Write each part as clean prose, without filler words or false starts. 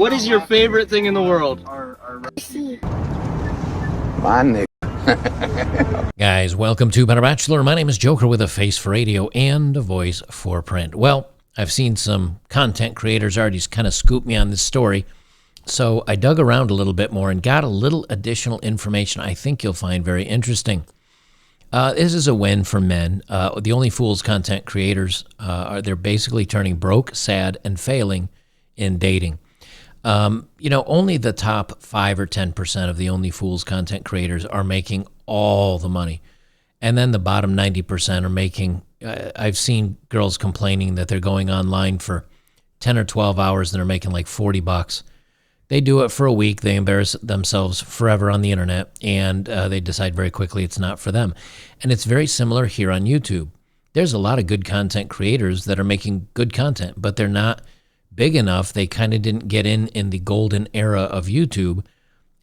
What is your favorite thing in the world? My nigga. Guys, welcome to Bachelor. My name is Joker with a face for radio and a voice for print. Well, I've seen some content creators already kind of scoop me on this story, so I dug around a little bit more and got a little additional information I think you'll find very interesting. This is a win for men. The OnlyFools content creators, they're basically turning broke, sad, and failing in dating. Only the top 5 or 10% of the OnlyFools content creators are making all the money. And then the bottom 90% are making, I've seen girls complaining that they're going online for 10 or 12 hours and they're making like $40. They do it for a week. They embarrass themselves forever on the internet, and they decide very quickly it's not for them. And it's very similar here on YouTube. There's a lot of good content creators that are making good content, but they're not big enough. They kind of didn't get in the golden era of YouTube,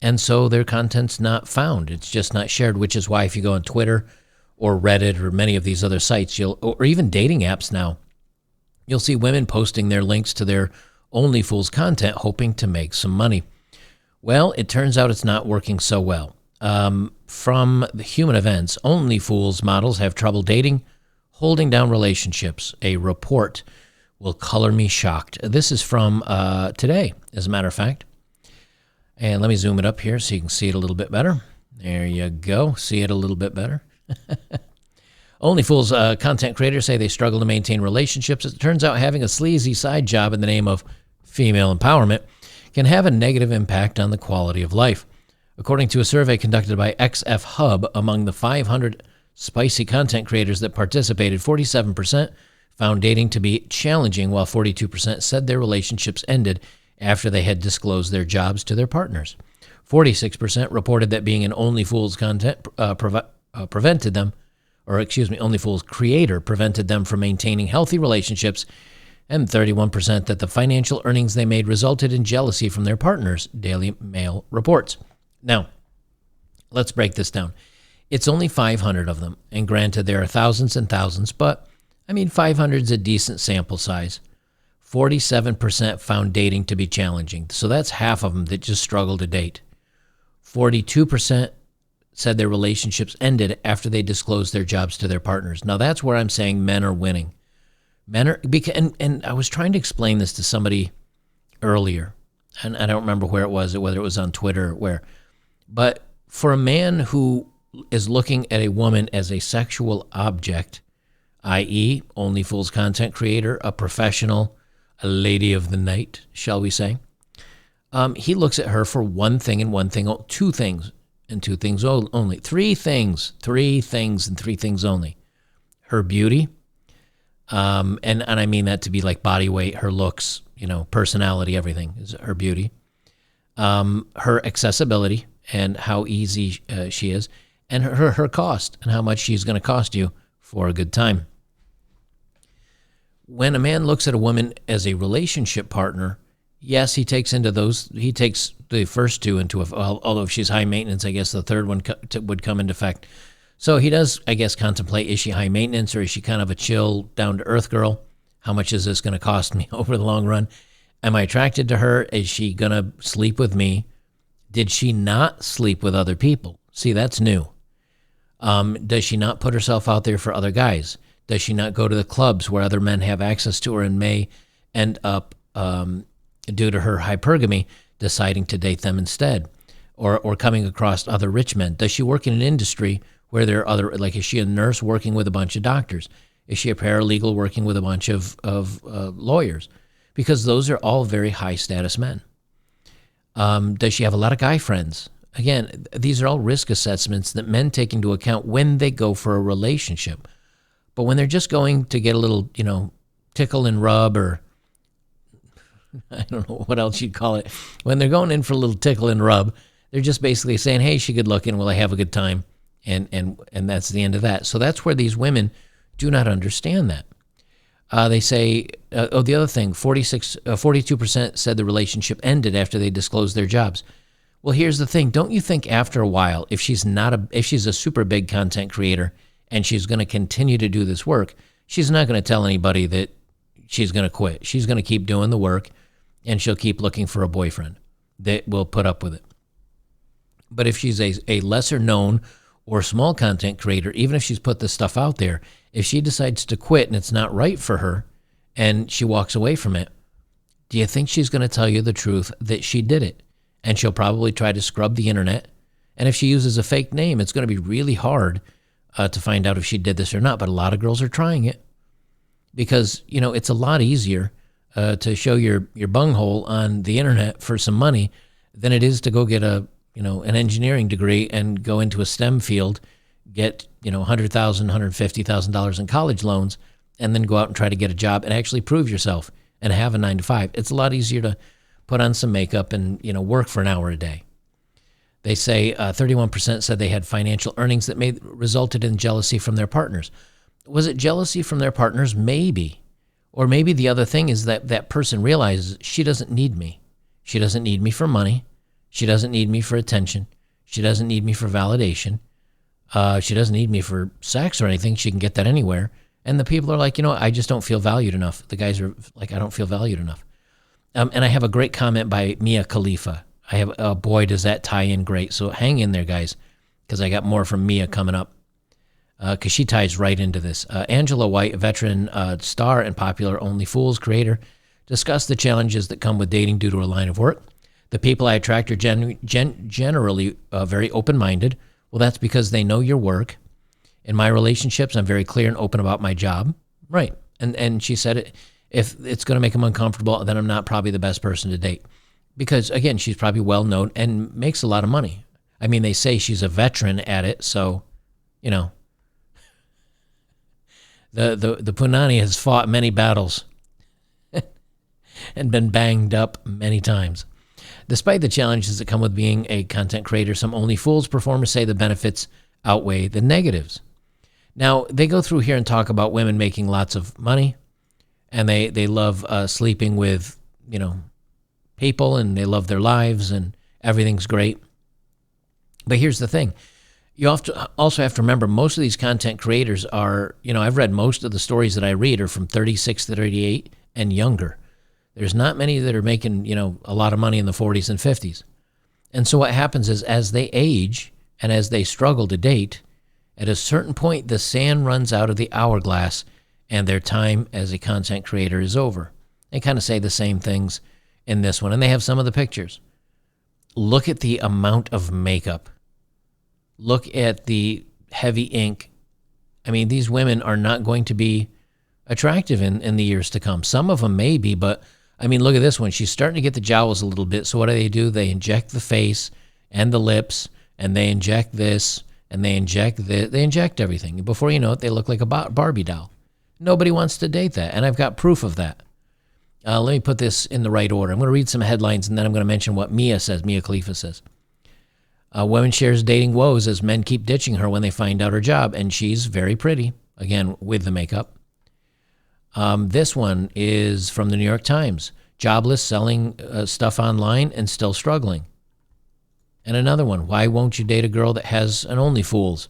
and so their content's not found. It's just not shared, which is why if you go on Twitter or Reddit or many of these other sites, or even dating apps now, you'll see women posting their links to their OnlyFools content hoping to make some money. Well, it turns out it's not working so well. From the human events, OnlyFools models have trouble dating, holding down relationships. A report will color me shocked. This is from today, as a matter of fact. And let me zoom it up here so you can see it a little bit better. There you go. See it a little bit better. OnlyFools content creators say they struggle to maintain relationships. It turns out having a sleazy side job in the name of female empowerment can have a negative impact on the quality of life. According to a survey conducted by XF Hub, among the 500 spicy content creators that participated, 47% found dating to be challenging, while 42% said their relationships ended after they had disclosed their jobs to their partners. 46% reported that being an OnlyFools content prevented them, OnlyFools creator prevented them from maintaining healthy relationships, and 31% that the financial earnings they made resulted in jealousy from their partners, Daily Mail reports. Now, let's break this down. It's only 500 of them, and granted there are thousands and thousands, but 500 is a decent sample size. 47% found dating to be challenging, so that's half of them that just struggle to date. 42% said their relationships ended after they disclosed their jobs to their partners. Now that's where I'm saying men are winning. Men are, and I was trying to explain this to somebody earlier, and I don't remember where it was, whether it was on Twitter or where, but for a man who is looking at a woman as a sexual object, i.e. OnlyFools content creator, a professional, a lady of the night, shall we say, he looks at her for one thing and one thing, two things, and two things only. Three things and three things only. Her beauty, and I mean that to be like body weight, her looks, personality, everything is her beauty. Her accessibility and how easy she is, and her cost and how much she's going to cost you for a good time. When a man looks at a woman as a relationship partner, yes, he takes the first two into, although if she's high maintenance, I guess the third one would come into effect. So he does, I guess, contemplate, is she high maintenance or is she kind of a chill, down-to-earth girl? How much is this going to cost me over the long run? Am I attracted to her? Is she going to sleep with me? Did she not sleep with other people? See, that's new. Does she not put herself out there for other guys? Does she not go to the clubs where other men have access to her and may end up, due to her hypergamy, deciding to date them instead, or coming across other rich men? Does she work in an industry where there are other, like, is she a nurse working with a bunch of doctors? Is she a paralegal working with a bunch of lawyers? Because those are all very high status men. Does she have a lot of guy friends? Again, these are all risk assessments that men take into account when they go for a relationship. But when they're just going to get a little, tickle and rub, or I don't know what else you'd call it. When they're going in for a little tickle and rub, they're just basically saying, hey, she good looking, will I have a good time? And that's the end of that. So that's where these women do not understand that. They say, the other thing, 42% said the relationship ended after they disclosed their jobs. Well, here's the thing. Don't you think after a while, if she's a super big content creator and she's going to continue to do this work, she's not going to tell anybody that she's going to quit. She's going to keep doing the work, and she'll keep looking for a boyfriend that will put up with it. But if she's a lesser known or small content creator, even if she's put this stuff out there, if she decides to quit and it's not right for her and she walks away from it, do you think she's going to tell you the truth that she did it? And she'll probably try to scrub the internet. And if she uses a fake name, it's going to be really hard to find out if she did this or not. But a lot of girls are trying it because, you know, it's a lot easier to show your bunghole on the internet for some money than it is to go get an engineering degree and go into a STEM field, get, $100,000, $150,000 in college loans, and then go out and try to get a job and actually prove yourself and have a 9-to-5. It's a lot easier to put on some makeup and, work for an hour a day. They say 31% said they had financial earnings that resulted in jealousy from their partners. Was it jealousy from their partners? Maybe. Or maybe the other thing is that person realizes she doesn't need me. She doesn't need me for money. She doesn't need me for attention. She doesn't need me for validation. She doesn't need me for sex or anything. She can get that anywhere. And the people are like, I just don't feel valued enough. The guys are like, I don't feel valued enough. And I have a great comment by Mia Khalifa. I have, boy, does that tie in great. So hang in there, guys, because I got more from Mia coming up. Because she ties right into this. Angela White, a veteran star and popular OnlyFools creator, discussed the challenges that come with dating due to a line of work. The people I attract are generally very open-minded. Well, that's because they know your work. In my relationships, I'm very clear and open about my job. Right. And she said, if it's going to make them uncomfortable, then I'm not probably the best person to date. Because, again, she's probably well-known and makes a lot of money. I mean, they say she's a veteran at it, so, The punani has fought many battles and been banged up many times. Despite the challenges that come with being a content creator, some OnlyFools performers say the benefits outweigh the negatives. Now, they go through here and talk about women making lots of money, and they love sleeping with, people, and they love their lives, and everything's great. But here's the thing. You also have to remember, most of these content creators are, I've read most of the stories that I read are from 36 to 38 and younger. There's not many that are making, a lot of money in the 40s and 50s. And so what happens is, as they age and as they struggle to date, at a certain point, the sand runs out of the hourglass and their time as a content creator is over. They kind of say the same things in this one, and they have some of the pictures. Look at the amount of makeup. Look at the heavy ink. I mean, these women are not going to be attractive in the years to come. Some of them may be, but I mean, look at this one. She's starting to get the jowls a little bit. So what do? They inject the face and the lips, and they inject this, and they inject this. They inject everything. Before you know it, they look like a Barbie doll. Nobody wants to date that, and I've got proof of that. Let me put this in the right order. I'm going to read some headlines, and then I'm going to mention what Mia Khalifa says. Women shares dating woes as men keep ditching her when they find out her job, and she's very pretty, again, with the makeup. This one is from the New York Times. Jobless, selling stuff online and still struggling. And another one, why won't you date a girl that has an OnlyFools?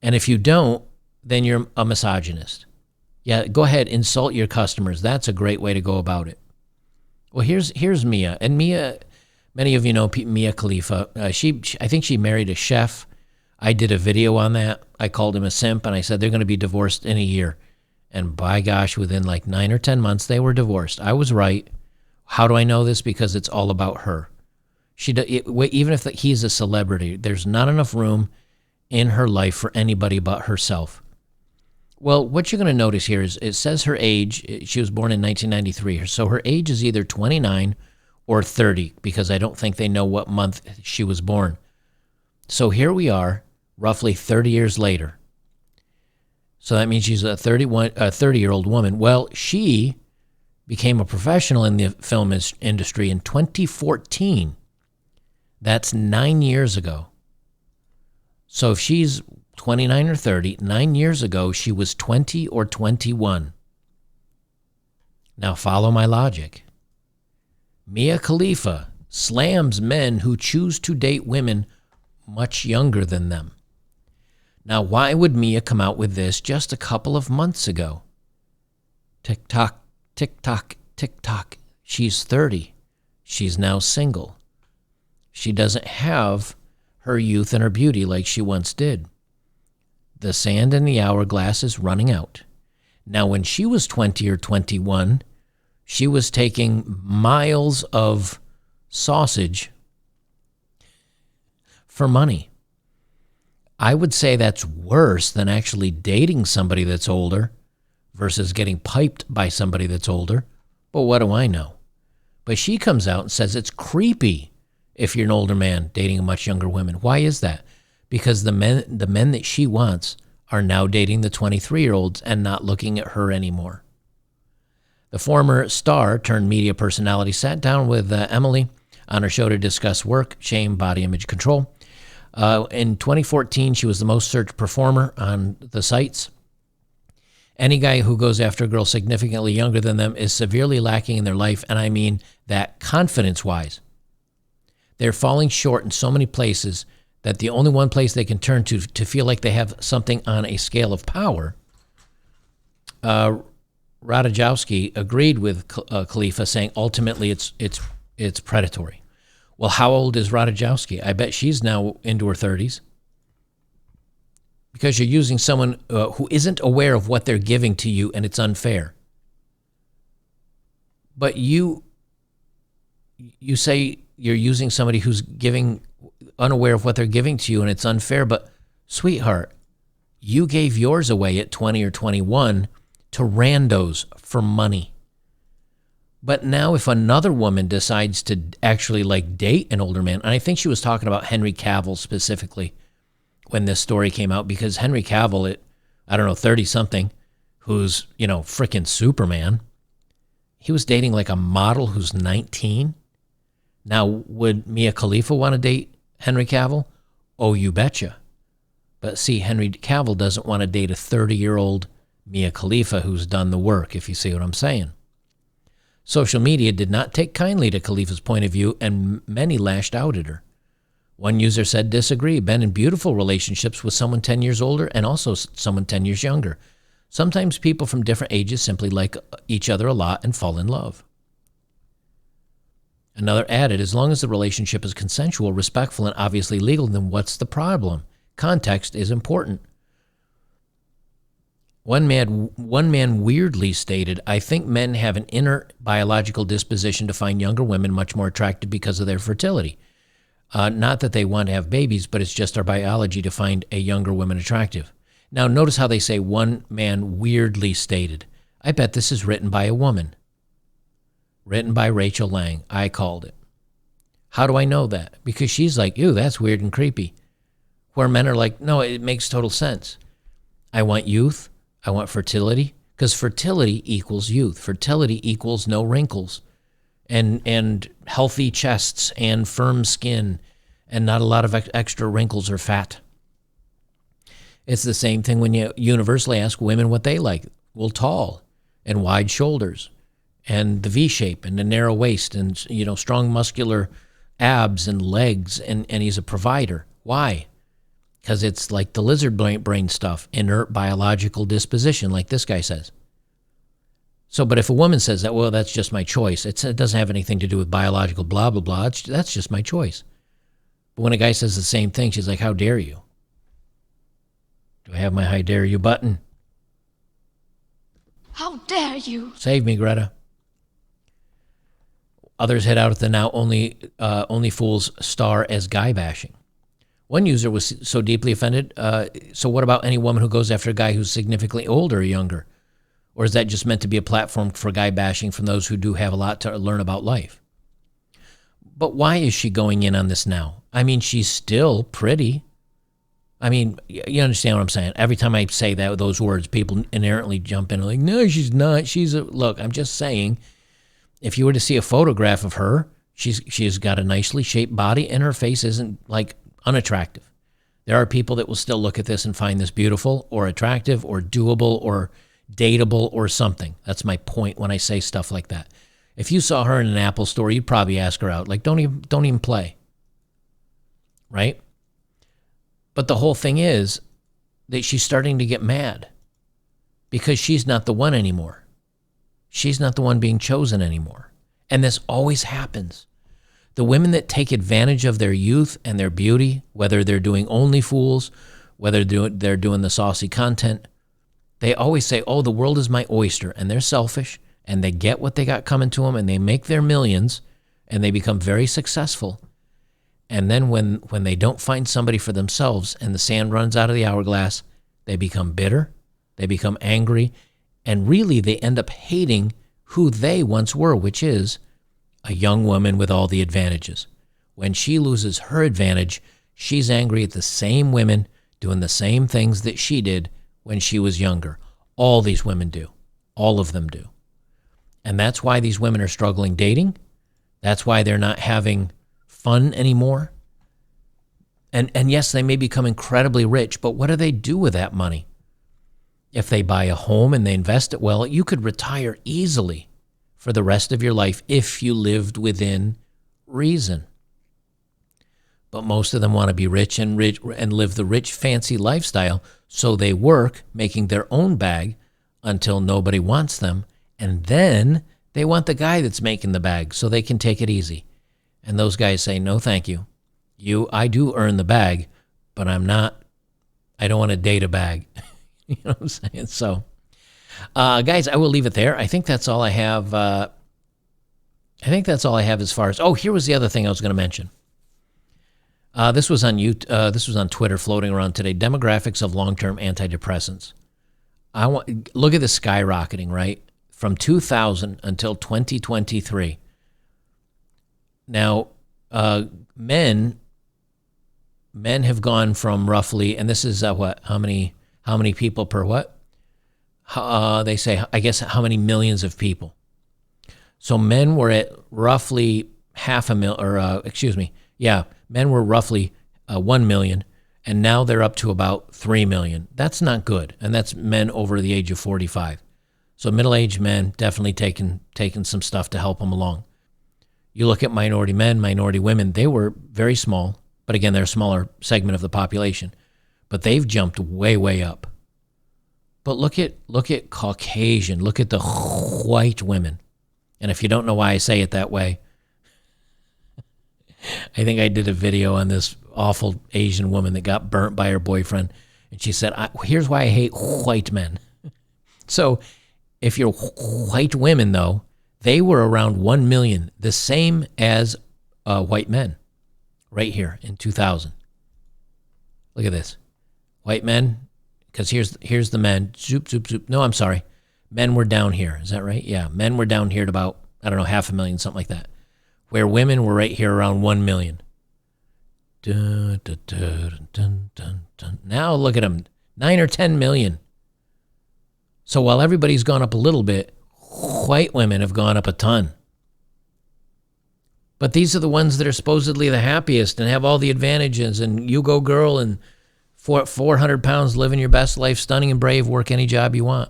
And if you don't, then you're a misogynist. Yeah, go ahead, insult your customers. That's a great way to go about it. Well, here's Mia. And Mia, many of you know Mia Khalifa. I think she married a chef. I did a video on that. I called him a simp, and I said they're going to be divorced in a year. And by gosh, within like 9 or 10 months, they were divorced. I was right. How do I know this? Because it's all about her. Even if he's a celebrity, there's not enough room in her life for anybody but herself. Well, what you're going to notice here is it says her age. She was born in 1993. So her age is either 29 or 30, because I don't think they know what month she was born. So here we are, roughly 30 years later. So that means she's a 30-year-old woman. Well, she became a professional in the film industry in 2014. That's 9 years ago. So if she's 29 or 30, 9 years ago, she was 20 or 21. Now follow my logic. Mia Khalifa slams men who choose to date women much younger than them. Now, why would Mia come out with this just a couple of months ago? Tick-tock, tick-tock, tick-tock. She's 30. She's now single. She doesn't have her youth and her beauty like she once did. The sand in the hourglass is running out. Now, when she was 20 or 21, she was taking miles of sausage for money. I would say that's worse than actually dating somebody that's older versus getting piped by somebody that's older. But what do I know? But she comes out and says it's creepy if you're an older man dating a much younger woman. Why is that? Because the men that she wants are now dating the 23-year-olds and not looking at her anymore. The former star turned media personality sat down with Emily on her show to discuss work, shame, body image control. In 2014, she was the most searched performer on the sites. Any guy who goes after a girl significantly younger than them is severely lacking in their life, and I mean that confidence-wise. They're falling short in so many places that the only one place they can turn to feel like they have something on a scale of power. Radajowski agreed with Khalifa, saying ultimately it's predatory. Well, how old is Radajowski? I bet she's now into her 30s. Because you're using someone who isn't aware of what they're giving to you, and it's unfair. But you say you're using somebody who's unaware of what they're giving to you, and it's unfair. But, sweetheart, you gave yours away at 20 or 21 to randos for money. But now if another woman decides to actually date an older man, and I think she was talking about Henry Cavill specifically when this story came out, because Henry Cavill at, 30-something, who's, frickin' Superman, he was dating a model who's 19. Now, would Mia Khalifa want to date Henry Cavill? Oh, you betcha. But see, Henry Cavill doesn't want to date a 30-year-old Mia Khalifa who's done the work, if you see what I'm saying. Social media did not take kindly to Khalifa's point of view, and many lashed out at her. One user said, disagree, been in beautiful relationships with someone 10 years older and also someone 10 years younger. Sometimes people from different ages simply like each other a lot and fall in love. Another added, as long as the relationship is consensual, respectful, and obviously legal, then what's the problem? Context is important. One man weirdly stated, I think men have an inner biological disposition to find younger women much more attractive because of their fertility. Not that they want to have babies, but it's just our biology to find a younger woman attractive. Now, notice how they say one man weirdly stated. I bet this is written by a woman. Written by Rachel Lang. I called it. How do I know that? Because she's like, ew, that's weird and creepy. Where men are like, no, it makes total sense. I want youth. I want fertility. Because fertility equals youth. Fertility equals no wrinkles. And healthy chests and firm skin and not a lot of extra wrinkles or fat. It's the same thing when you universally ask women what they like. Well, tall and wide shoulders and the V shape and the narrow waist and, strong muscular abs and legs, and he's a provider. Why? Because it's like the lizard brain stuff, inert biological disposition, like this guy says. So, but if a woman says that, well, that's just my choice. It doesn't have anything to do with biological blah, blah, blah. That's just my choice. But when a guy says the same thing, she's like, how dare you? Do I have my how dare you button? How dare you? Save me, Greta. Others head out at the now OnlyFools star as guy bashing. One user was so deeply offended, so what about any woman who goes after a guy who's significantly older or younger? Or is that just meant to be a platform for guy bashing from those who do have a lot to learn about life? But why is she going in on this now? I mean, she's still pretty. I mean, you understand what I'm saying? Every time I say those words, people inherently jump in like, no, she's not. Look, I'm just saying, if you were to see a photograph of her, she's got a nicely shaped body and her face isn't unattractive. There are people that will still look at this and find this beautiful or attractive or doable or dateable or something. That's my point when I say stuff like that. If you saw her in an Apple store, you'd probably ask her out. Don't even play. Right? But the whole thing is that she's starting to get mad because she's not the one anymore. She's not the one being chosen anymore. And this always happens. The women that take advantage of their youth and their beauty, whether they're doing OnlyFools, whether they're doing the saucy content, they always say, oh, the world is my oyster, and they're selfish, and they get what they got coming to them, and they make their millions, and they become very successful. And then when they don't find somebody for themselves and the sand runs out of the hourglass, they become bitter, they become angry, and really they end up hating who they once were, which is a young woman with all the advantages. When she loses her advantage, she's angry at the same women doing the same things that she did when she was younger. All these women do. All of them do. And that's why these women are struggling dating. That's why they're not having fun anymore. And yes, they may become incredibly rich, but what do they do with that money? If they buy a home and they invest it well, you could retire easily for the rest of your life if you lived within reason. But most of them want to be rich and live the rich, fancy lifestyle, so they work making their own bag until nobody wants them, and then they want the guy that's making the bag so they can take it easy. And those guys say, no, thank you. I do earn the bag, but I don't want to date a bag. You know what I'm saying? So, guys, I will leave it there. I think that's all I have. As far as, here was the other thing I was going to mention. This was on Twitter floating around today. Demographics of long-term antidepressants. Look at the skyrocketing, right? From 2000 until 2023. Now, men have gone from roughly, and this is how many people per what? They say, I guess, how many millions of people. So men were at roughly men were roughly 1 million, and now they're up to about 3 million. That's not good, and that's men over the age of 45. So middle-aged men definitely taking some stuff to help them along. You look at minority men, minority women, they were very small, but again, they're a smaller segment of the population. But they've jumped way, way up. But look at Caucasian, look at the white women. And if you don't know why I say it that way, I think I did a video on this awful Asian woman that got burnt by her boyfriend. And she said, here's why I hate white men. So if you're white women, though, they were around 1 million, the same as white men right here in 2000. Look at this. White men, because here's the men. Zoop, zoop, zoop. No, I'm sorry. Men were down here. Is that right? Yeah, men were down here at about, 500,000, something like that. Where women were right here around 1 million. Dun, dun, dun, dun, dun, dun. Now look at them, 9 or 10 million. So while everybody's gone up a little bit, white women have gone up a ton. But these are the ones that are supposedly the happiest and have all the advantages, and you go girl and 400 pounds, living your best life, stunning and brave, work any job you want.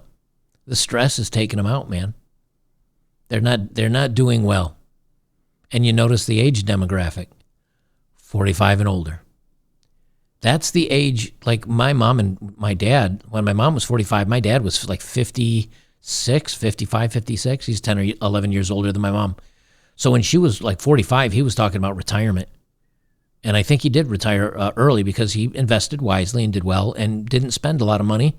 The stress is taking them out, man. They're not doing well. And you notice the age demographic, 45 and older. That's the age, like my mom and my dad, when my mom was 45, my dad was like 56, 55, 56. He's 10 or 11 years older than my mom. So when she was like 45, he was talking about retirement. And I think he did retire early because he invested wisely and did well and didn't spend a lot of money.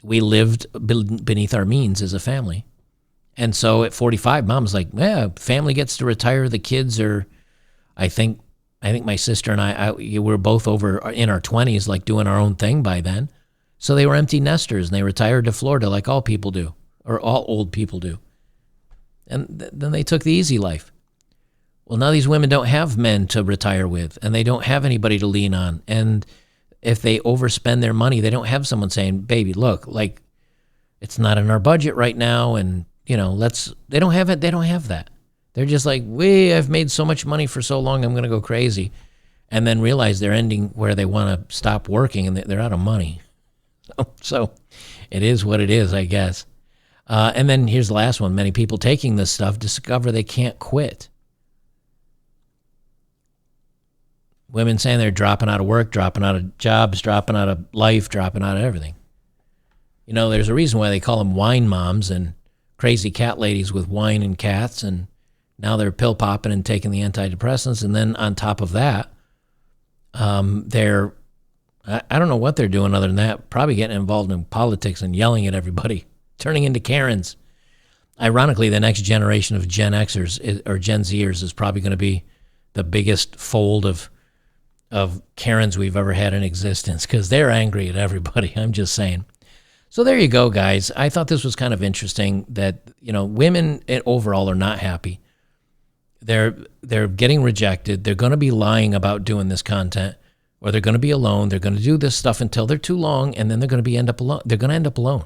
We lived beneath our means as a family. And so at 45, mom's like, yeah, family gets to retire. The kids are, I think my sister and I were both over in our 20s, like doing our own thing by then. So they were empty nesters, and they retired to Florida like all people do, or all old people do. And then they took the easy life. Well, now these women don't have men to retire with, and they don't have anybody to lean on. And if they overspend their money, they don't have someone saying, baby, look, like it's not in our budget right now, and they don't have it. They don't have that. They're just like, I've made so much money for so long, I'm going to go crazy. And then realize they're ending where they want to stop working and they're out of money. So it is what it is, I guess. And then here's the last one. Many people taking this stuff discover they can't quit. Women saying they're dropping out of work, dropping out of jobs, dropping out of life, dropping out of everything. There's a reason why they call them wine moms and crazy cat ladies with wine and cats and Now they're pill popping and taking the antidepressants. And then on top of that, I don't know what they're doing other than that. Probably getting involved in politics and yelling at everybody, turning into Karens. Ironically, the next generation of Gen Xers or Gen Zers is probably going to be the biggest fold of Karens we've ever had in existence because they're angry at everybody. I'm just saying. So there you go, guys. I thought this was kind of interesting that, women overall are not happy. They're getting rejected. They're going to be lying about doing this content, or they're going to be alone. They're going to do this stuff until they're too long, and then they're going to end up alone. They're going to end up alone.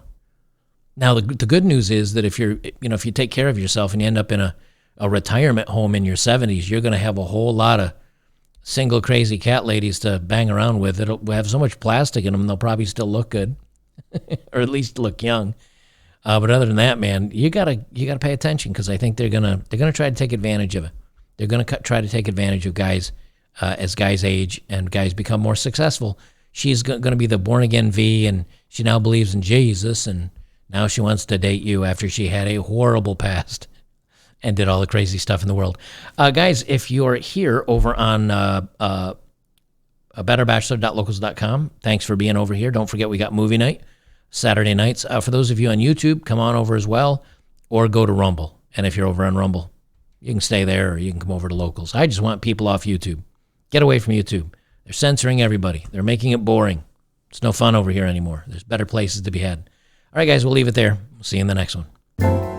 Now, the good news is that if if you take care of yourself and you end up in a retirement home in your 70s, you're going to have a whole lot of single crazy cat ladies to bang around with. It'll have so much plastic in them, they'll probably still look good, or at least look young. But other than that, man, you gotta pay attention because I think they're gonna try to take advantage of it. They're gonna try to take advantage of guys as guys age and guys become more successful. She's gonna be the born again V, and she now believes in Jesus, and now she wants to date you after she had a horrible past and did all the crazy stuff in the world. Guys, if you're here over on betterbachelor.locals.com, thanks for being over here. Don't forget we got movie night Saturday nights. For those of you on YouTube, come on over as well, or go to Rumble. And if you're over on Rumble, you can stay there or you can come over to Locals. I just want people off YouTube. Get away from YouTube. They're censoring everybody. They're making it boring. It's no fun over here anymore. There's better places to be had. All right, guys, we'll leave it there. We'll see you in the next one.